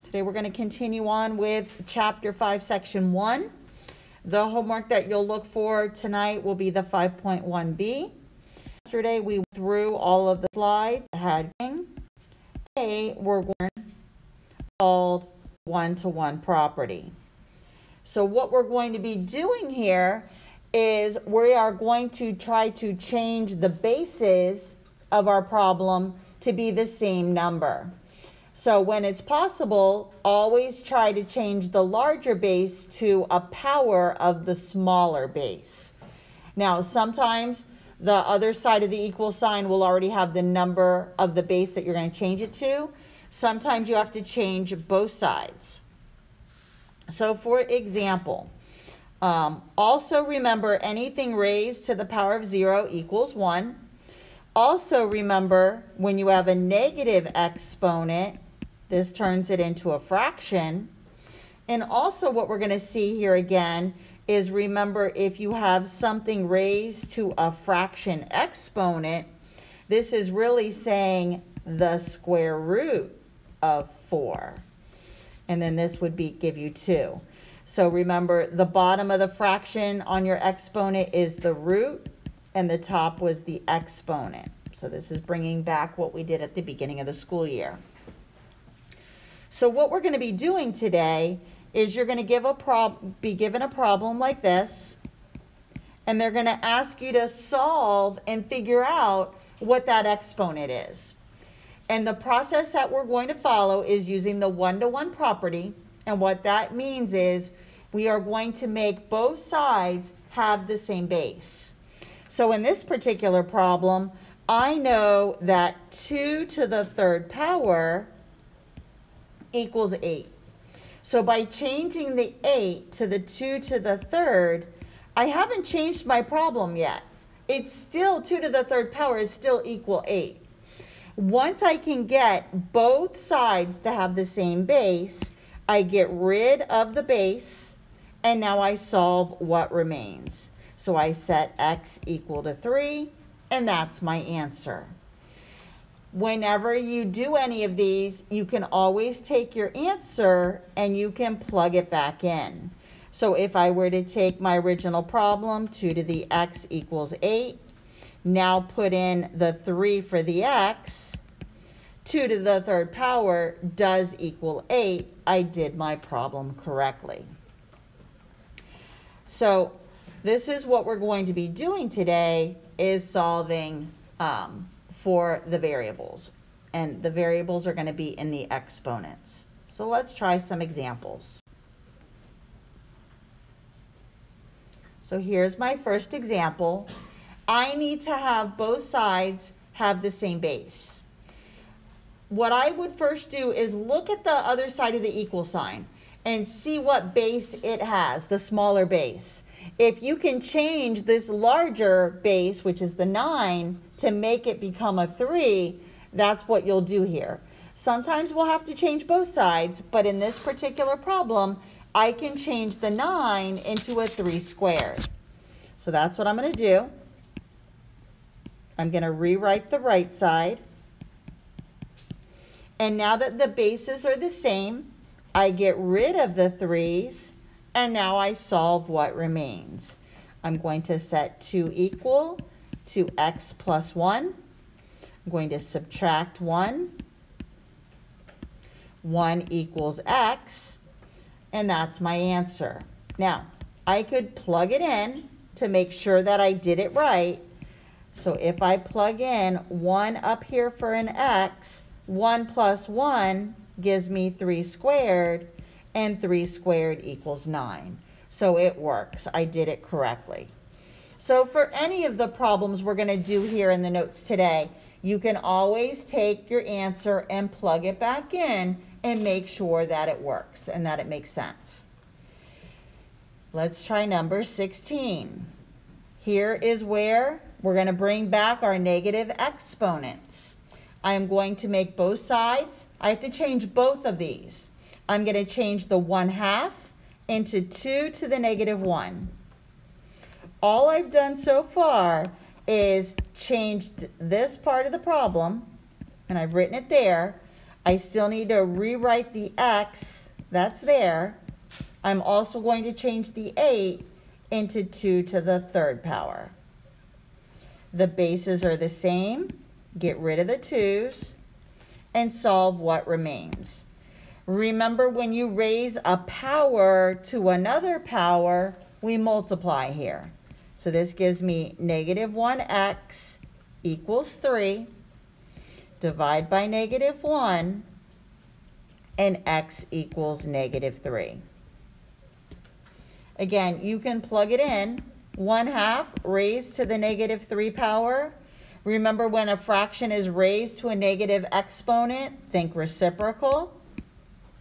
Today we're going to continue on with Chapter 5, Section 1. The homework that you'll look for tonight will be the 5.1b. Yesterday we went through all of the slides. Today we're going to called one-to-one property. So what we're going to be doing here is we are going to try to change the bases of our problem to be the same number. So when it's possible, always try to change the larger base to a power of the smaller base. Now, sometimes the other side of the equal sign will already have the number of the base that you're going to change it to. Sometimes you have to change both sides. So for example, also remember anything raised to the power of 0 equals 1. Also remember when you have a negative exponent, this turns it into a fraction. And also what we're going to see here again is remember if you have something raised to a fraction exponent, this is really saying the square root of 4. And then this would give you 2. So remember the bottom of the fraction on your exponent is the root and the top was the exponent. So this is bringing back what we did at the beginning of the school year. So what we're going to be doing today is you're going to be given a problem like this, and they're going to ask you to solve and figure out what that exponent is. And the process that we're going to follow is using the one-to-one property, and what that means is we are going to make both sides have the same base. So in this particular problem, I know that 2 to the third power equals 8. So by changing the 8 to the 2 to the third, I haven't changed my problem yet. It's still 2 to the third power is still equal 8. Once I can get both sides to have the same base, I get rid of the base, and now I solve what remains. So I set x equal to 3, and that's my answer. Whenever you do any of these, you can always take your answer and you can plug it back in. So if I were to take my original problem, 2 to the x equals 8, now put in the 3 for the x, 2 to the third power does equal 8. I did my problem correctly. So this is what we're going to be doing today, is solving for the variables. And the variables are going to be in the exponents. So let's try some examples. So here's my first example. I need to have both sides have the same base. What I would first do is look at the other side of the equal sign and see what base it has, the smaller base. If you can change this larger base, which is the 9, to make it become a 3, that's what you'll do here. Sometimes we'll have to change both sides, but in this particular problem, I can change the 9 into a 3 squared. So that's what I'm going to do. I'm going to rewrite the right side. And now that the bases are the same, I get rid of the 3's, and now I solve what remains. I'm going to set 2 equal to x plus 1. I'm going to subtract 1. 1 equals x, and that's my answer. Now, I could plug it in to make sure that I did it right. So if I plug in 1 up here for an x, 1 plus 1 gives me 3 squared, and 3 squared equals 9. So it works. I did it correctly. So for any of the problems we're going to do here in the notes today, you can always take your answer and plug it back in and make sure that it works and that it makes sense. Let's try number 16. Here is where we're going to bring back our negative exponents. I am going to make both sides. I have to change both of these. I'm going to change the 1/2 into 2 to the negative 1. All I've done so far is changed this part of the problem, and I've written it there. I still need to rewrite the x that's there. I'm also going to change the 8 into 2 to the third power. The bases are the same. Get rid of the 2's and solve what remains. Remember, when you raise a power to another power, we multiply here. So this gives me negative 1x equals 3. Divide by negative 1, and x equals negative 3. Again, you can plug it in. 1/2 raised to the negative 3 power. Remember, when a fraction is raised to a negative exponent, think reciprocal,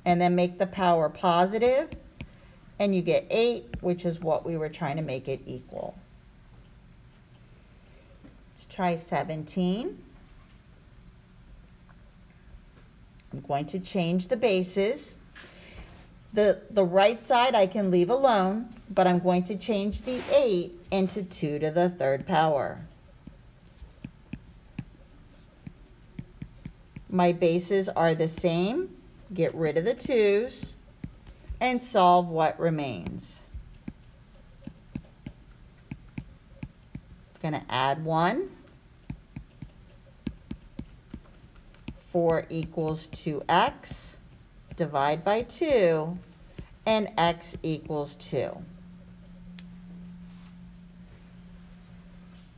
and then make the power positive, and you get 8, which is what we were trying to make it equal. Let's try 17. I'm going to change the bases. The right side I can leave alone, but I'm going to change the 8 into 2 to the third power. My bases are the same. Get rid of the 2's and solve what remains. I'm going to add 1. 4 equals 2x. Divide by 2, and x equals 2.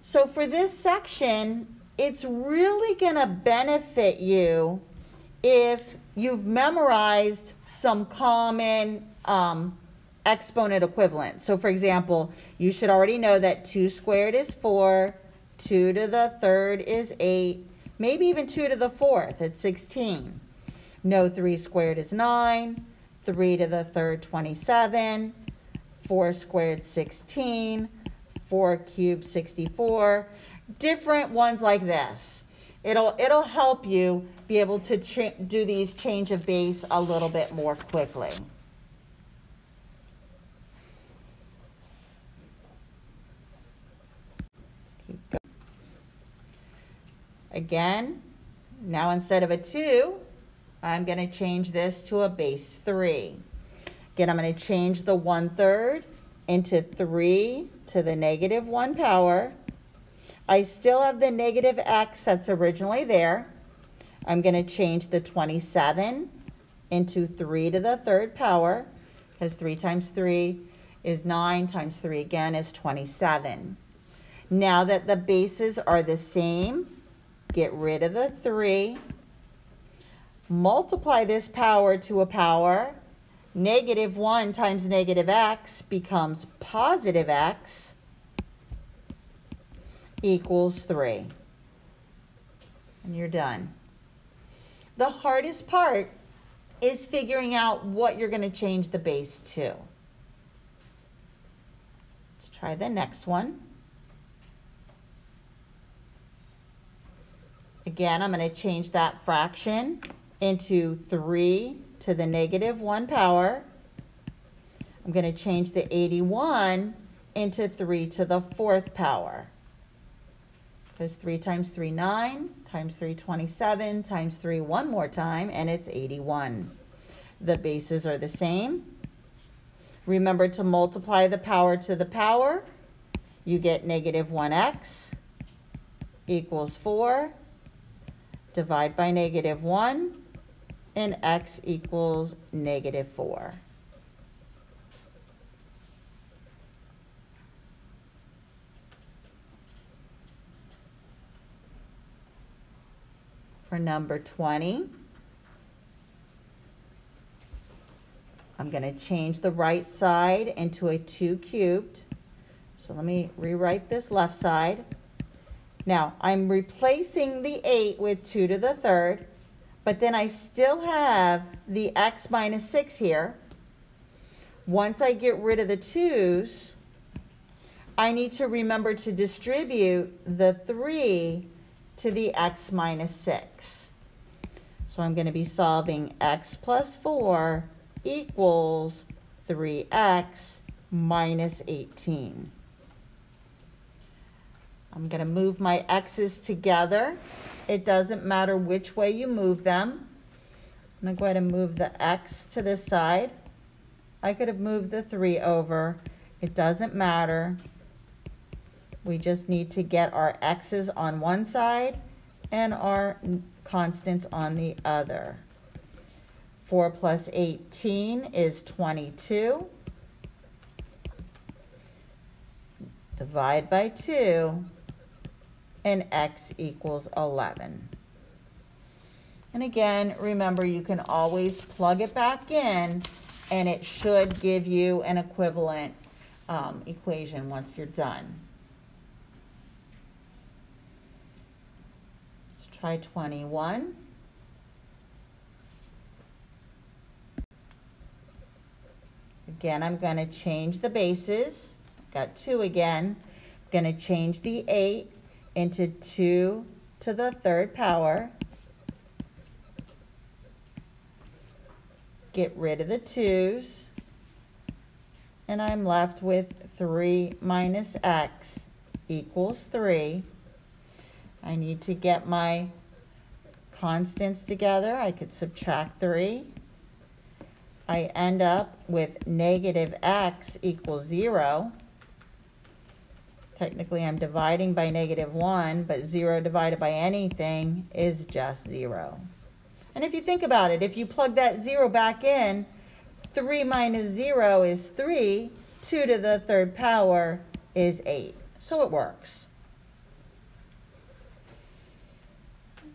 So for this section, it's really going to benefit you if you've memorized some common exponent equivalents. So for example, you should already know that 2 squared is 4, 2 to the third is 8, maybe even 2 to the fourth, it's 16. No, 3 squared is 9, 3 to the third, 27, 4 squared, 16, 4 cubed, 64. Different ones like this. It'll help you be able to do these change of base a little bit more quickly. Keep going. Again, now instead of a 2, I'm going to change this to a base 3. Again, I'm going to change the 1/3 into 3 to the negative 1 power. I still have the negative x that's originally there. I'm going to change the 27 into 3 to the third power, because 3 times 3 is 9, times 3 again is 27. Now that the bases are the same, get rid of the 3. Multiply this power to a power. Negative 1 times negative x becomes positive x equals 3. And you're done. The hardest part is figuring out what you're going to change the base to. Let's try the next one. Again, I'm going to change that fraction into 3 to the negative 1 power. I'm going to change the 81 into 3 to the fourth power. Because 3 times 3, 9, times 3, 27, times 3 one more time, and it's 81. The bases are the same. Remember to multiply the power to the power. You get negative 1x equals 4. Divide by negative 1, and x equals negative 4. For number 20, I'm going to change the right side into a 2 cubed. So let me rewrite this left side. Now, I'm replacing the 8 with 2 to the third, but then I still have the x minus 6 here. Once I get rid of the 2's, I need to remember to distribute the 3 to the x minus 6. So I'm going to be solving x plus 4 equals 3x minus 18. I'm going to move my x's together. It doesn't matter which way you move them. I'm going to go ahead and move the x to this side. I could have moved the 3 over. It doesn't matter. We just need to get our x's on one side and our constants on the other. 4 plus 18 is 22. Divide by 2, and x equals 11. And again, remember, you can always plug it back in, and it should give you an equivalent equation once you're done. Let's try 21. Again, I'm going to change the bases. Got 2 again. I'm going to change the 8 into 2 to the 3rd power. Get rid of the 2's. And I'm left with 3 minus x equals 3. I need to get my constants together. I could subtract 3. I end up with negative x equals 0. Technically, I'm dividing by negative 1, but 0 divided by anything is just 0. And if you think about it, if you plug that 0 back in, 3 minus 0 is 3. 2 to the 3rd power is 8. So it works.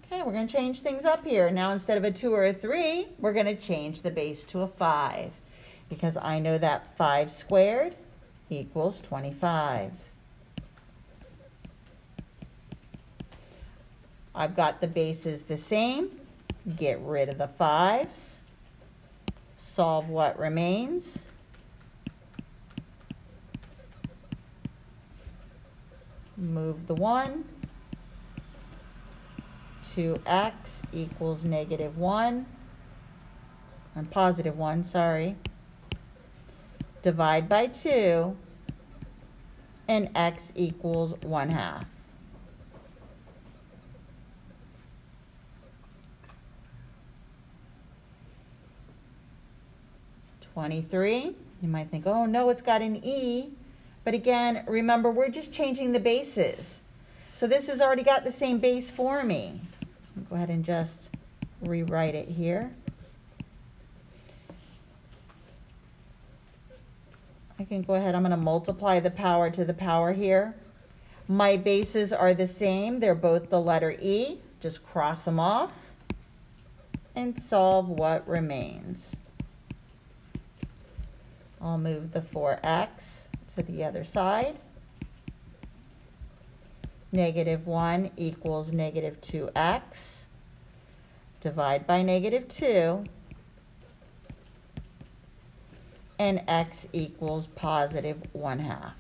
Okay, we're going to change things up here. Now, instead of a 2 or a 3, we're going to change the base to a 5, because I know that 5 squared equals 25. I've got the bases the same. Get rid of the 5's. Solve what remains. Move the 1. 2x equals negative 1. I'm positive 1, sorry. Divide by 2. And x equals 1/2. 23. You might think, oh no, it's got an e. But again, remember, we're just changing the bases. So this has already got the same base for me. I'll go ahead and just rewrite it here. I can go ahead, I'm going to multiply the power to the power here. My bases are the same. They're both the letter E. Just cross them off and solve what remains. I'll move the 4x to the other side. Negative 1 equals negative 2x. Divide by negative 2. And x equals positive 1/2.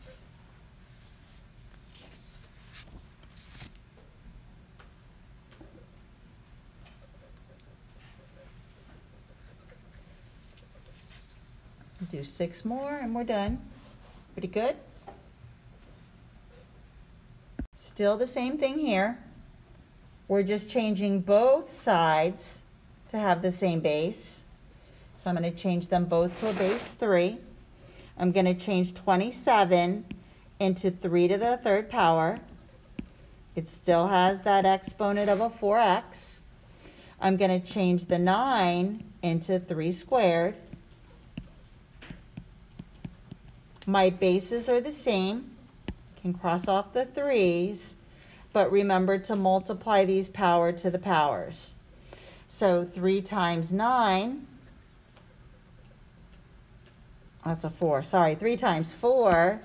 Do 6 more and we're done. Pretty good. Still the same thing here. We're just changing both sides to have the same base. So I'm going to change them both to a base 3. I'm going to change 27 into 3 to the 3rd power. It still has that exponent of a 4x. I'm going to change the 9 into 3 squared. My bases are the same. Can cross off the 3's, but remember to multiply these power to the powers. So 3 times 9, that's a 4, sorry, 3 times 4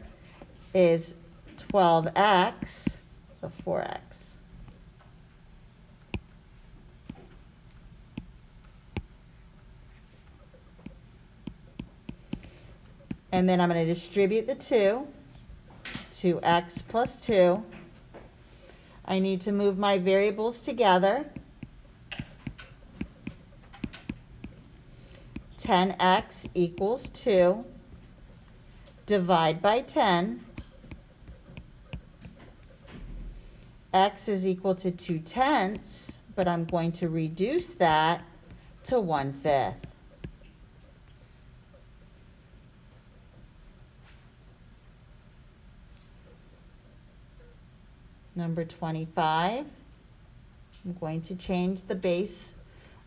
is 12x, so 4x. And then I'm going to distribute the 2. 2x plus 2. I need to move my variables together. 10x equals 2. Divide by 10. X is equal to 2/10, but I'm going to reduce that to 1/5. Number 25, I'm going to change the base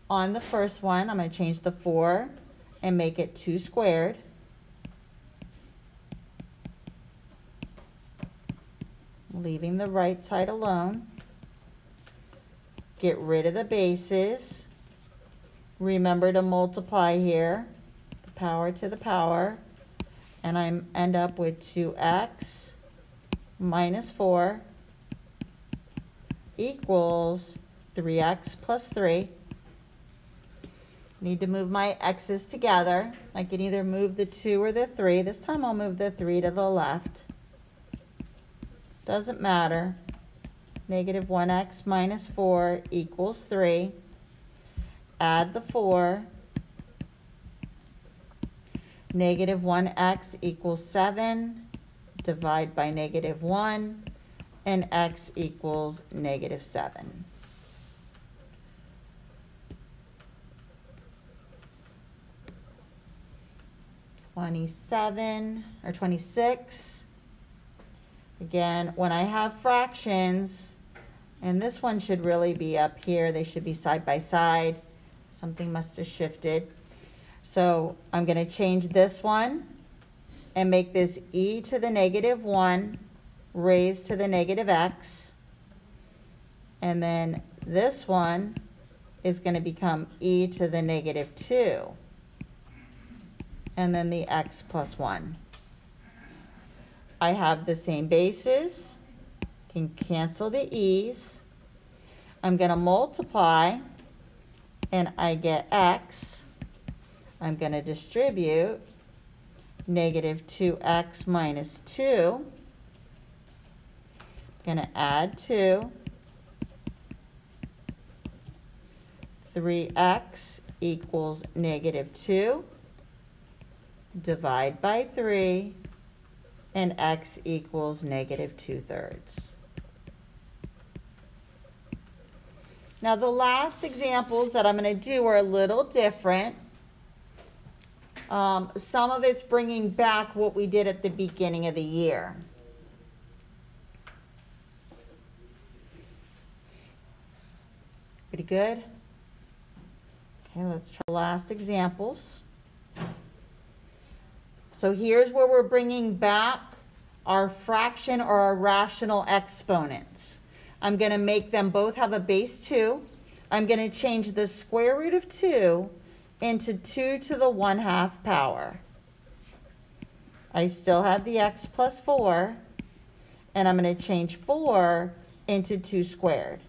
on the first one. I'm going to change the 4 and make it 2 squared. Leaving the right side alone. Get rid of the bases. Remember to multiply here, the power to the power, and I end up with 2x minus 4 equals 3x plus 3. Need to move my x's together. I can either move the 2 or the 3. This time I'll move the 3 to the left. Doesn't matter. Negative 1x minus 4 equals 3. Add the 4. Negative 1x equals 7. Divide by negative 1. And x equals negative 7. Or 26. Again, when I have fractions, and this one should really be up here, they should be side by side. Something must have shifted. So I'm going to change this one and make this e to the negative 1 raised to the negative x. And then this one is going to become e to the negative 2. And then the x plus 1. I have the same bases, can cancel the e's. I'm going to multiply, and I get x. I'm going to distribute negative 2x minus 2. I'm going to add 2. 3x equals negative 2. Divide by 3. And x equals negative 2/3. Now the last examples that I'm going to do are a little different. Some of it's bringing back what we did at the beginning of the year. Pretty good? Okay, let's try the last examples. So here's where we're bringing back our fraction or our rational exponents. I'm going to make them both have a base 2. I'm going to change the square root of 2 into 2 to the 1/2 power. I still have the x plus 4, and I'm going to change 4 into 2 squared.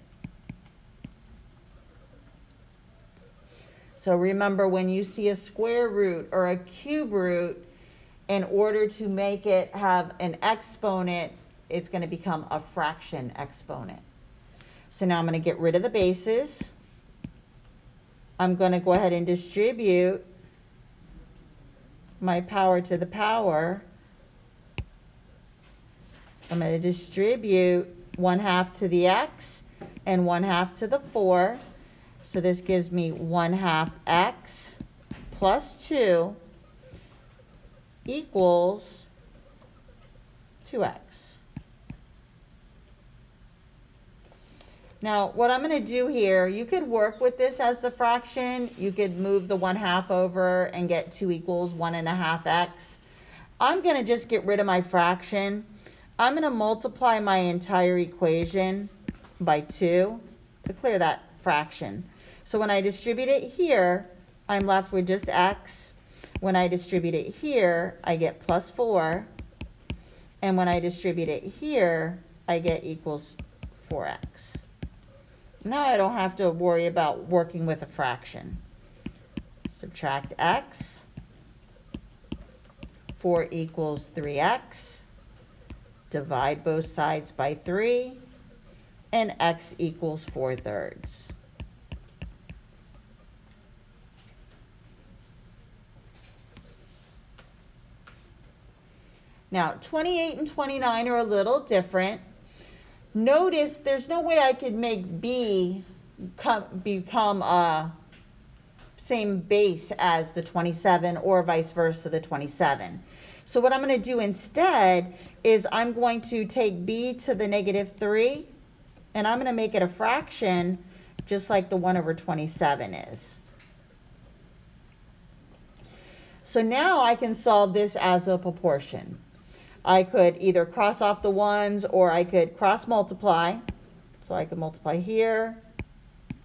So remember, when you see a square root or a cube root, in order to make it have an exponent, it's going to become a fraction exponent. So now I'm going to get rid of the bases. I'm going to go ahead and distribute my power to the power. I'm going to distribute 1/2 to the x and 1/2 to the 4. So this gives me 1/2 x plus 2 equals 2x. Now, what I'm going to do here, you could work with this as the fraction. You could move the 1/2 over and get 2 equals 1.5x. I'm going to just get rid of my fraction. I'm going to multiply my entire equation by 2 to clear that fraction. So when I distribute it here, I'm left with just x. When I distribute it here, I get plus 4. And when I distribute it here, I get equals 4x. Now I don't have to worry about working with a fraction. Subtract x. 4 equals 3x. Divide both sides by 3. And x equals 4/3. Now, 28 and 29 are a little different. Notice there's no way I could make b become a same base as the 27 or vice versa the 27. So what I'm going to do instead is I'm going to take b to the -3 and I'm going to make it a fraction just like the 1/27 is. So now I can solve this as a proportion. I could either cross off the ones or I could cross multiply. So I could multiply here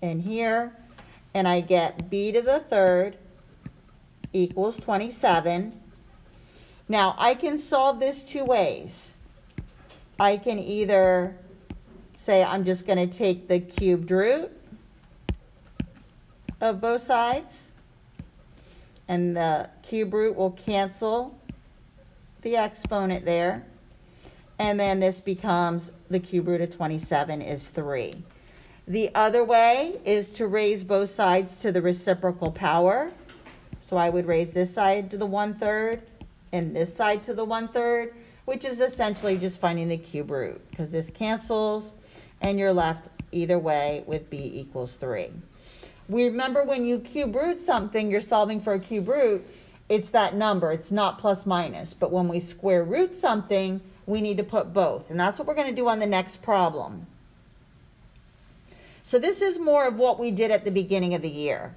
and here, and I get b to the 3rd equals 27. Now I can solve this two ways. I can either say I'm just going to take the cubed root of both sides, and the cube root will cancel the exponent there, and then this becomes the cube root of 27 is 3. The other way is to raise both sides to the reciprocal power. So I would raise this side to the 1/3 and this side to the 1/3, which is essentially just finding the cube root, because this cancels and you're left either way with b equals 3. Remember, when you cube root something, you're solving for a cube root, it's that number, it's not plus minus. But when we square root something, we need to put both, and that's what we're going to do on the next problem. So this is more of what we did at the beginning of the year.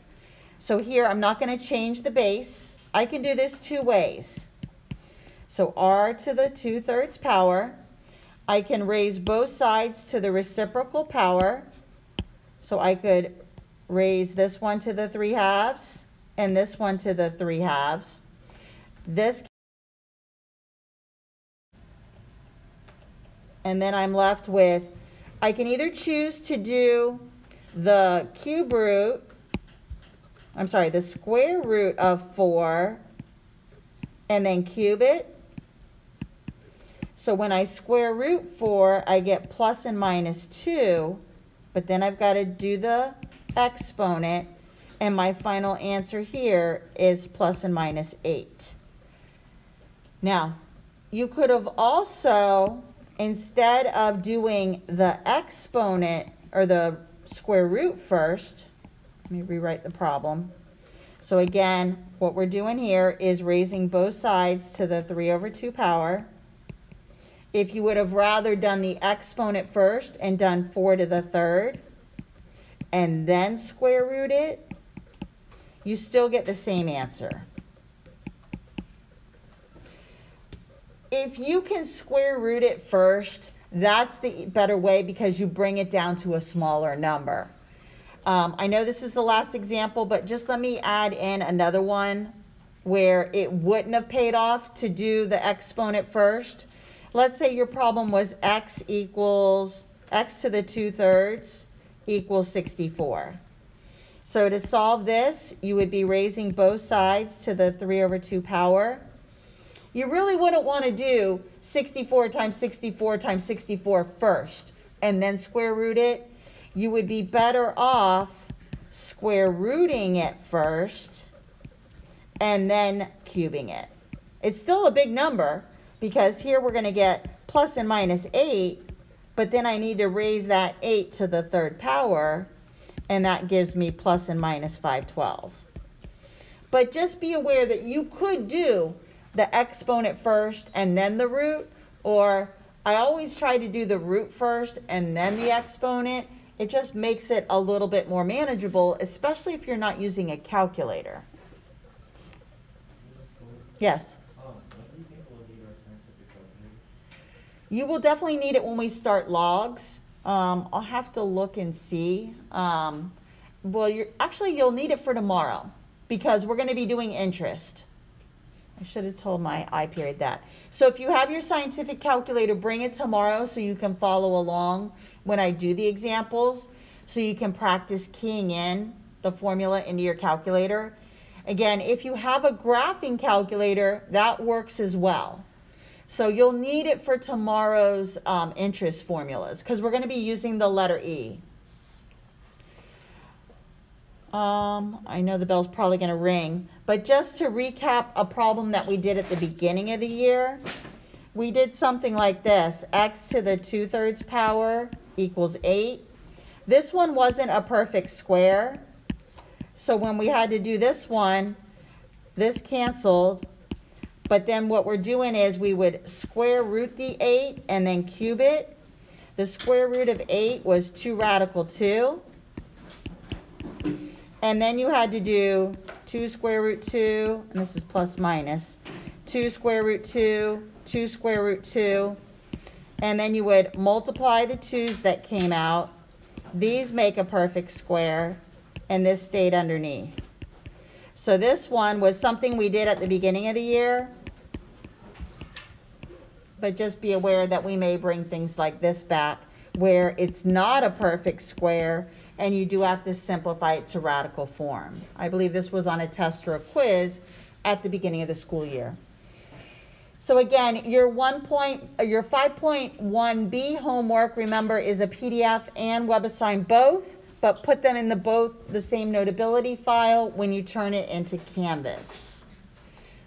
So here I'm not going to change the base. I can do this two ways. So r to the 2/3 power, I can raise both sides to the reciprocal power. So I could raise this one to the 3/2 and this one to the 3/2. This, and then I'm left with, I can either choose to do the cube root, the square root of 4 and then cube it. So when I square root 4, I get plus and minus 2, but then I've got to do the exponent, and my final answer here is plus and minus 8. Now, you could have also, instead of doing the exponent or the square root first, let me rewrite the problem. So again, what we're doing here is raising both sides to the 3/2 power. If you would have rather done the exponent first and done 4 to the 3rd and then square root it, you still get the same answer. If you can square root it first, that's the better way, because you bring it down to a smaller number. I know this is the last example, but just let me add in another one where it wouldn't have paid off to do the exponent first. Let's say your problem was x to the 2/3 equals 64. So to solve this, you would be raising both sides to the 3/2 power. You really wouldn't want to do 64 times 64 times 64 first and then square root it. You would be better off square rooting it first and then cubing it. It's still a big number, because here we're going to get plus and minus 8, but then I need to raise that 8 to the 3rd power, and that gives me plus and minus 512. But just be aware that you could do the exponent first and then the root, or I always try to do the root first and then the exponent. It just makes it a little bit more manageable, especially if you're not using a calculator. Yes? You will definitely need it when we start logs. I'll have to look and see. Well, you'll need it for tomorrow, because we're going to be doing interest. I should have told my I period that. So if you have your scientific calculator, bring it tomorrow so you can follow along when I do the examples, so you can practice keying in the formula into your calculator. Again, if you have a graphing calculator, that works as well. So you'll need it for tomorrow's interest formulas, because we're going to be using the letter E. I know the bell's probably going to ring, but just to recap a problem that we did at the beginning of the year, we did something like this. X to the 2/3 power equals 8. This one wasn't a perfect square, So when we had to do this one, this canceled. But then what we're doing is we would square root the 8 and then cube it. The square root of 8 was 2 radical 2. And then you had to do 2 square root 2, and this is plus minus, 2 square root 2, 2 square root 2. And then you would multiply the 2's that came out. These make a perfect square, and this stayed underneath. So this one was something we did at the beginning of the year. But just be aware that we may bring things like this back where it's not a perfect square and you do have to simplify it to radical form. I believe this was on a test or a quiz at the beginning of the school year. So again, your 5.1b homework, remember, is a PDF and WebAssign both, but put them in the same Notability file when you turn it into Canvas.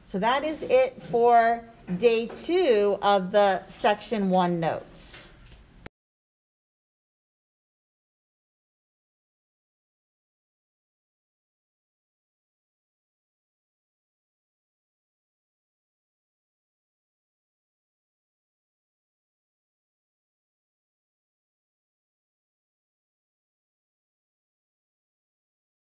So that is it for day 2 of the section 1 notes.